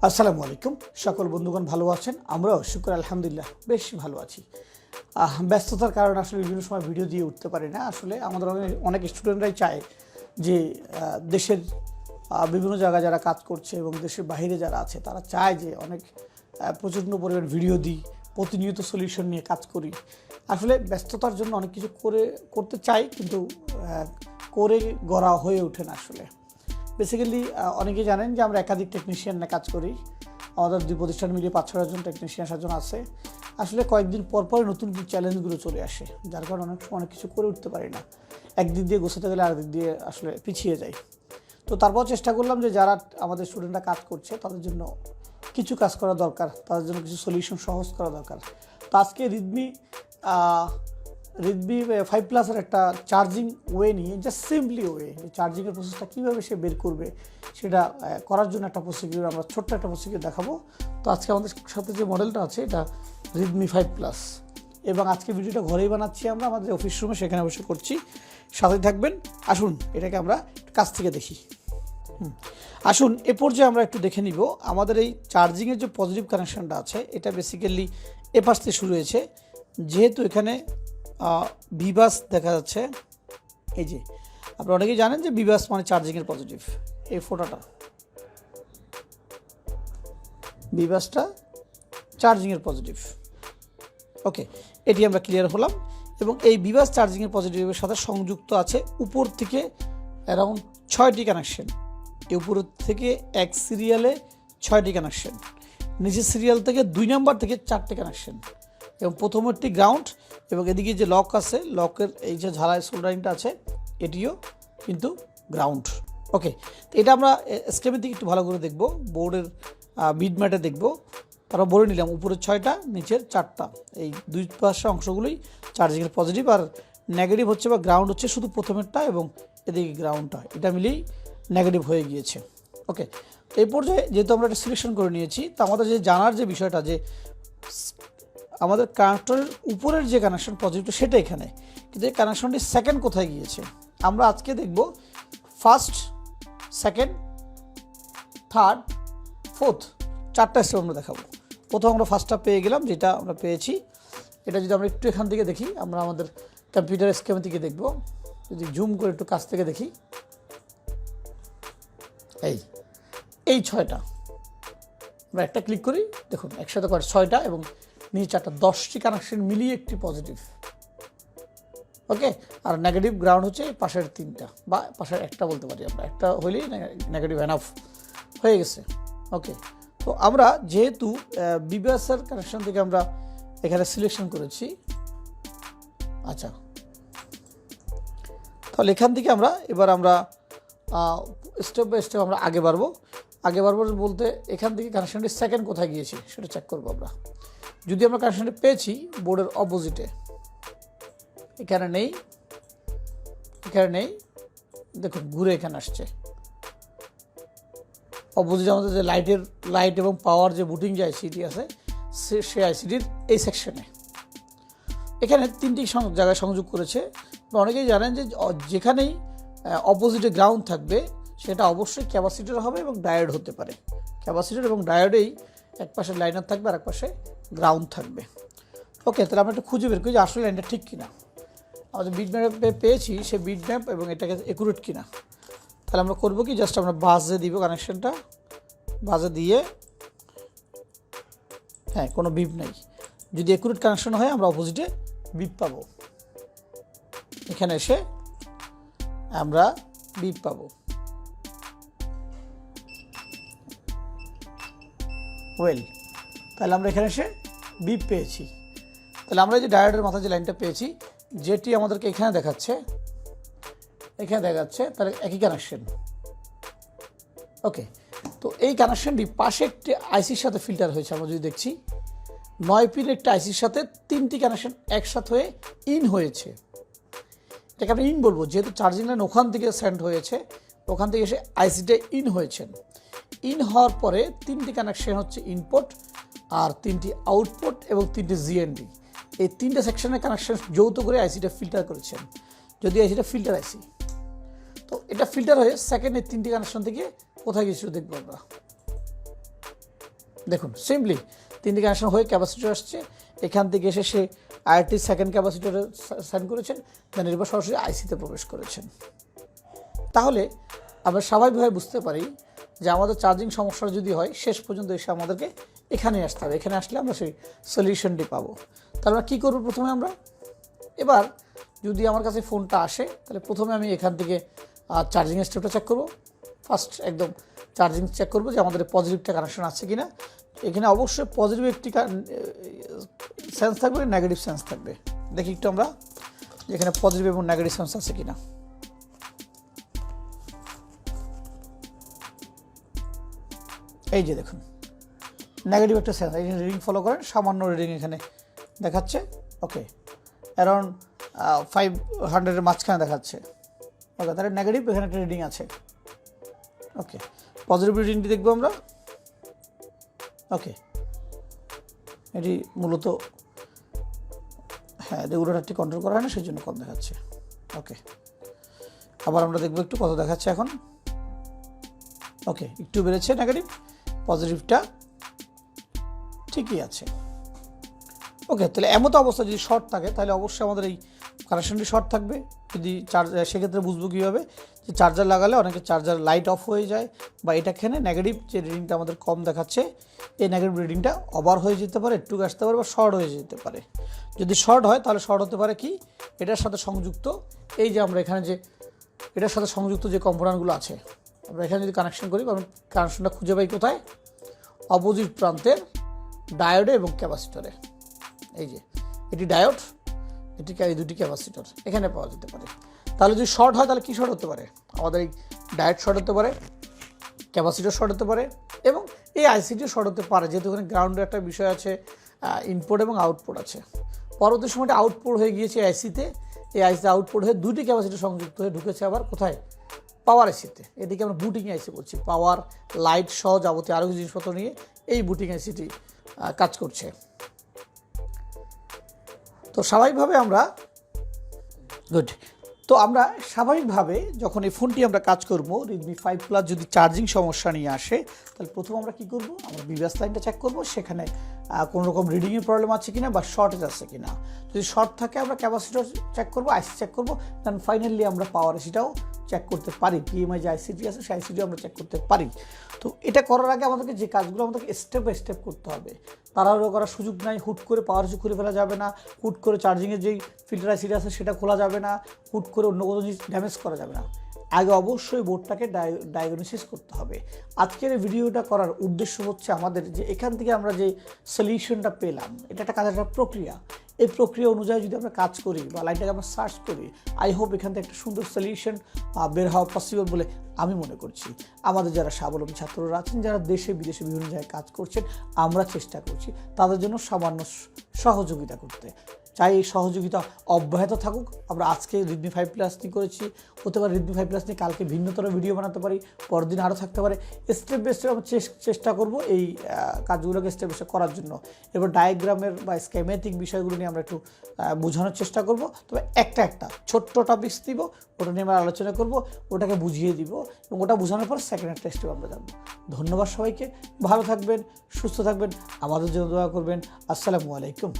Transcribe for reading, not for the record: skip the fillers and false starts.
আসসালামু আলাইকুম সকল বন্ধুগণ ভালো আছেন আমরাও শুকর আলহামদুলিল্লাহ বেশ ভালো আছি ব্যস্ততার কারণে আসলে বিভিন্ন সময় ভিডিও দিয়ে উঠতে পারি না আসলে আমাদের অনেক স্টুডেন্টরাই চায় যে দেশের বিভিন্ন জায়গায় যারা কাজ করছে এবং দেশের বাইরে যারা আছে তারা চায় যে অনেক প্রচণ্ড পরিমাণ ভিডিও দিই প্রতিনিয়ত সলিউশন নিয়ে কাজ করি আসলে ব্যস্ততার জন্য অনেক কিছু করতে চাই কিন্তু করে গড়া হয়ে ওঠে না আসলে বেসিক্যালি অনেকে জানেন যে আমরা একাধিক টেকনিশিয়ান নিয়ে কাজ করি আমাদের দুই প্রতিষ্ঠান মিলিয়ে 5-6 জন টেকনিশিয়ান 7 জন আছে আসলে কয়েকদিন পর নতুন চ্যালেঞ্জগুলো চলে আসে যার কারণে অনেক কিছু করে উঠতে পারি না একদিক দিয়ে গোছাতে গেলে আরেকদিক দিয়ে আসলে পিছিয়ে যাই তো তারপর চেষ্টা করলাম যে যারা আমাদের স্টুডেন্টরা কাজ করছে তাদের জন্য কিছু কাজ করা দরকার তাদের জন্য কিছু সলিউশন সহজ করা দরকার তো আজকে রেডমি 5 প্লাসের একটা চার্জিং ওয়ে নিয়ে জাস্ট সিম্পলি ওয়ে চার্জিংয়ের প্রসেসটা কীভাবে সে বের করবে সেটা করার জন্য একটা প্রসিকিউর আমরা ছোট্ট একটা প্রসিকিউর দেখাবো তো আজকে আমাদের সাথে যে মডেলটা আছে এটা রেডমি 5 প্লাস এবং আজকে ভিডিওটা ঘরেই বানাচ্ছি আমরা আমাদের অফিস রুমে সেখানে বসে করছি সাথে থাকবেন আসুন এটাকে আমরা কাছ থেকে দেখি আসুন এ পর্যায়ে আমরা একটু দেখে নিব আমাদের এই চার্জিংয়ের যে পজিটিভ কানেকশানটা আছে এটা বেসিক্যালি এ পাশ থেকে শুরু হয়েছে যেহেতু এখানে বিবাস দেখা যাচ্ছে এই যে আপনারা অনেকেই জানেন যে বিবাস মানে চার্জিংয়ের পজিটিভ এই ফটোটা বিবাসটা চার্জিংয়ের পজিটিভ ওকে এটি আমরা ক্লিয়ার হলাম এবং এই বিবাস চার্জিংয়ের পজিটিভের সাথে সংযুক্ত আছে উপর থেকে অ্যারাউন্ড 6টি কানেকশন এই উপর থেকে এক সিরিয়ালে 6টি কানেকশন নিচের সিরিয়াল থেকে 2 নাম্বার থেকে 4টি কানেকশন এবং প্রথমটি গ্রাউন্ড এবং এদিকে যে লক আছে লকের এই যে ঝালাই সোল্ডারিংটা আছে এটিও কিন্তু গ্রাউন্ড ওকে তো এটা আমরা স্টেপের দিকে একটু ভালো করে দেখব বোর্ডের বিট ম্যাটে দেখব তারপর বলে নিলাম উপরের 6টা নিচের 4টা এই দুই পাশের অংশগুলোই চার্জিংয়ের পজিটিভ আর নেগেটিভ হচ্ছে বা গ্রাউন্ড হচ্ছে শুধু প্রথমেরটা এবং এদিকে গ্রাউন্ডটা এটা মিলেই নেগেটিভ হয়ে গিয়েছে ওকে তো এই পর্যায়ে যেহেতু আমরা একটা সিলেকশন করে নিয়েছি তো আমাদের যে জানার যে বিষয়টা যে আমাদের কানেক্টরের উপরের যে কানেকশন পজিটিভটা সেটা এখানে কিন্তু এই কানেকশনটি সেকেন্ড কোথায় গিয়েছে আমরা আজকে দেখব ফার্স্ট সেকেন্ড থার্ড ফোর্থ 4টা স্টেপ আমরা দেখাবো প্রথম আমরা ফার্স্টটা পেয়ে গেলাম যেটা আমরা পেয়েছি এটা যদি আমরা একটু এখান থেকে দেখি আমরা আমাদের কম্পিউটার স্ক্রিন থেকে দেখব যদি জুম করে একটু কাছ থেকে দেখি এই 6টা আমরা একটা ক্লিক করি দেখুন একসাথে করে 6টা এবং নিচে 4টা 10টি কানেকশন মিলিয়ে একটি পজিটিভ ওকে আর নেগেটিভ গ্রাউন্ড হচ্ছে পাশের 3টা বা পাশের একটা বলতে পারি আমরা একটা হইলেই নেগেটিভ এনাফ হয়ে গেছে ওকে তো আমরা যেহেতু বিবিএসের কানেকশন থেকে আমরা এখানে সিলেকশন করেছি আচ্ছা তাহলে এখান থেকে এবার আমরা স্টেপ বাই স্টেপ আমরা আগে বাড়বো বলতে এখান থেকে কানেকশনটি সেকেন্ড কোথায় গিয়েছে সেটা চেক করবো আমরা যদি আমরা কানেকশনটি পেয়েছি বোর্ডের অপোজিটে এখানে নেই দেখুন ঘুরে এখানে আসছে অপোজিটে আমাদের যে লাইট এবং পাওয়ার যে বুটিং যে আইসিটি আছে সে আইসিটির এই সেকশনে এখানে 3টি জায়গায় সংযোগ করেছে অনেকেই জানেন যে যেখানেই অপোজিটে গ্রাউন্ড থাকবে সেটা অবশ্যই ক্যাপাসিটর হবে এবং ডায়োড হতে পারে ক্যাপাসিটর এবং ডায়োডেই এক পাশে লাইনার থাকবে আর এক পাশে গ্রাউন্ড থাকবে ওকে তাহলে আমরা একটু খুঁজে বের করি যে আসলে লাইনটা ঠিক কিনা আমাদের বিট ম্যাপে পেয়েছি সে বিট ম্যাপ এবং এটাকে একুরেট কিনা তাহলে আমরা করবো কি জাস্ট আমরা বাসে দিব কানেকশনটা বাসে দিয়ে হ্যাঁ কোনো বিপ নেই যদি একুরেট কানেকশন হয় আমরা অপোজিটে বিপ পাবো এখানে এসে আমরা বিপ পাবো ওয়েল তাহলে আমরা এখানে এসে বিপ পেয়েছি তাহলে আমরা যে ডায়োডের মাথায় যে লাইনটা পেয়েছি যেটি আমাদেরকে এখানে দেখাচ্ছে তাহলে একই কানেকশন ওকে তো এই কানেকশনটি পাশে একটি আইসির সাথে ফিল্টার হয়েছে আমরা যদি দেখছি 9 পিন একটা আইসির সাথে 3টি কানেকশন একসাথে হয়ে ইন হয়েছে এটাকে আমরা ইন বলবো যেহেতু চার্জিং লাইন ওখান থেকে সেন্ড হয়েছে ওখান থেকে এসে আইসিটা ইন হয়েছেন ইন হওয়ার পরে 3টি কানেকশন হচ্ছে ইনপুট আর 3টি আউটপুট এবং 3টি জিএনডি এই 3টে সেকশনের কানেকশন যৌথ করে আইসিটা ফিল্টার করেছেন যদি আইসিটা ফিল্টার আইসি তো এটা ফিল্টার হয়ে সেকেন্ডের 3টি কানেকশন থেকে কোথায় গিয়েছিল দেখবো আমরা দেখুন সিম্পলি 3টি কানেকশন হয়ে ক্যাপাসিটর আসছে, এখান থেকে এসে সে আরেকটি সেকেন্ড ক্যাপাসিটরে সাইন করেছেন, দেন এরপর সরাসরি আইসিতে প্রবেশ করেছেন। তাহলে আমরা স্বাভাবিকভাবে বুঝতে পারি যে আমাদের চার্জিং সমস্যা যদি হয় শেষ পর্যন্ত এসে আমাদেরকে এখানে আসতে হবে, এখানে আসলে আমরা সেই সলিউশনটি পাবো। তাহলে আমরা কী করবো, প্রথমে আমরা এবার যদি আমার কাছে ফোনটা আসে তাহলে প্রথমে আমি এখান থেকে চার্জিং স্টেপটা চেক করবো। ফার্স্ট একদম চার্জিং চেক করবো যে আমাদের পজিটিভটা কানেকশন আছে কিনা। এখানে অবশ্যই পজিটিভ একটি সেন্স থাকবে, নেগেটিভ সেন্স থাকবে। দেখি একটু আমরা যেখানে পজিটিভ এবং নেগেটিভ সেন্স আছে কিনা। এই যে দেখুন নেগেটিভ একটা সেন্স, এই রিডিং ফলো করেন, সামান্য রিডিং এখানে দেখাচ্ছে। ওকে, অ্যারাউন্ড 500-এর মাঝখানে দেখাচ্ছে। ওকে, তাহলে নেগেটিভ এখানে একটা রিডিং আছে। ওকে, পজিটিভ রিডিংটি দেখবো আমরা। ওকে, এটি মূলত রেগুলেটরটি কন্ট্রোল করা হয় না, সেই জন্য কম দেখাচ্ছে। ওকে, আবার আমরা দেখবো একটু কত দেখাচ্ছে এখন। ওকে, একটু বেড়েছে নেগেটিভ, পজিটিভটা ঠিকই আছে। ওকে, তাহলে এমতো অবস্থা যদি শর্ট থাকে তাহলে অবশ্যই আমাদের এই কানেকশনটি শর্ট থাকবে। যদি সেক্ষেত্রে বুঝবো কীভাবে, যে চার্জার লাগালে অনেকে চার্জার লাইট অফ হয়ে যায়, বা এটাখানে নেগেটিভ যে রিডিংটা আমাদের কম দেখাচ্ছে এই নেগেটিভ রিডিংটা ওভার হয়ে যেতে পারে, একটু আসতে পারে, বা শর্ট হয়ে যেতে পারে। যদি শর্ট হয় তাহলে শর্ট হতে পারে কি, এটার সাথে সংযুক্ত এই যে আমরা এখানে যে এটার সাথে সংযুক্ত যে কম্পোনেন্টগুলো আছে, আমরা এখানে যদি কানেকশন করি, আমি কানেকশনটা খুঁজে পাই কোথায়, অপোজিট প্রান্তের ডায়োডে এবং ক্যাপাসিটরে। এই যে এটি ডায়োড, এটি এই দুটি ক্যাপাসিটর এখানে পাওয়া যেতে পারে। তাহলে যদি শর্ট হয় তাহলে কী শর্ট হতে পারে, আমাদের এই ডায়োড শর্ট হতে পারে, ক্যাপাসিটর শর্ট হতে পারে, এবং এই আইসিটিও শর্ট হতে পারে, যেহেতু এখানে গ্রাউন্ডের একটা বিষয় আছে, ইনপুট এবং আউটপুট আছে। পরবর্তী সময়টা আউটপুট হয়ে গিয়েছে আইসিতে, এই আইসিতে আউটপুট হয়ে দুটি ক্যাপাসিটর সংযুক্ত হয়ে ঢুকেছে আবার কোথায়, পাওয়ার আইসিতে। এদিকে আমরা বুটিং আইসি বলছি, পাওয়ার লাইট সহ যাবতীয় আরও কিছু জিনিসপত্র নিয়ে এই বুটিং আইসিটি কাজ করছে। তো স্বাভাবিকভাবে আমরা স্বাভাবিকভাবে যখন এই ফোনটি আমরা কাজ করব, Redmi 5 Plus যদি চার্জিং সমস্যা নিয়ে আসে তাহলে প্রথম আমরা কী করব, আমরা বিভাস লাইনটা চেক করব, সেখানে কোনো রকম রিডিংয়ের প্রবলেম আছে কিনা বা শর্টেজ আছে কিনা। যদি শর্ট থাকে আমরা ক্যাপাসিটর চেক করব, আইসি চেক করব, দেন ফাইনালি আমরা পাওয়ার আইসিটাও চেক করতে পারি, পিএমআই যে আইসিটি আছে সেই আইসিটিও আমরা চেক করতে পারি। তো এটা করার আগে আমাদেরকে যে কাজগুলো আমাদেরকে স্টেপ বাই স্টেপ করতে হবে, তাড়াহুড়ো করার সুযোগ নাই। হুট করে পাওয়ার আইসি খুলে ফেলা যাবে না, হুট করে চার্জিংয়ের যেই ফিল্টার আইসিটি আছে সেটা খোলা যাবে না, হুট করে অন্য কোনো জিনিস ড্যামেজ করা যাবে না। আগে অবশ্যই বোর্ডটাকে ডায়াগনোসিস করতে হবে। আজকের এই ভিডিওটা করার উদ্দেশ্য হচ্ছে আমাদের যে এখান থেকে আমরা যে সলিউশনটা পেলাম, এটা একটা কাজের একটা প্রক্রিয়া। এই প্রক্রিয়া অনুযায়ী যদি আমরা কাজ করি বা লাইনটাকে আমরা সার্চ করি, আই হোপ এখান থেকে একটা সুন্দর সলিউশন বের হওয়া পসিবল বলে আমি মনে করছি। আমাদের যারা স্বাবলম্বী ছাত্ররা আছেন, যারা দেশে বিদেশে বিভিন্ন জায়গায় কাজ করছেন, আমরা চেষ্টা করছি তাদের জন্য সামান্য সহযোগিতা করতে। চাই এই সহযোগিতা অব্যাহত থাকুক। আমরা আজকে Redmi 5 Plus নিয়ে করেছি, হতে পারে Redmi 5 Plus নিয়ে কালকে ভিন্নতর ভিডিও বানাতে পারি, পরের দিন আরও থাকতে পারে। স্টেপ বাই স্টেপ আমরা চেষ্টা করব এই কাজগুলোকে স্টেপ বাই স্টেপ করার জন্য। এবার ডায়াগ্রামের বা স্কেমেটিক বিষয়গুলো নিয়ে আমরা একটু বোঝানোর চেষ্টা করব। তবে একটা ছোট্ট টপিকস দিব, ওটা নিয়ে আমরা আলোচনা করব, ওটাকে বুঝিয়ে দিব, এবং ওটা বোঝানোর পর সেকেন্ড একটা স্টেপ আমরা জানবো। ধন্যবাদ সবাইকে, ভালো থাকবেন, সুস্থ থাকবেন, আমাদের জন্য দোয়া করবেন। আসসালামু আলাইকুম।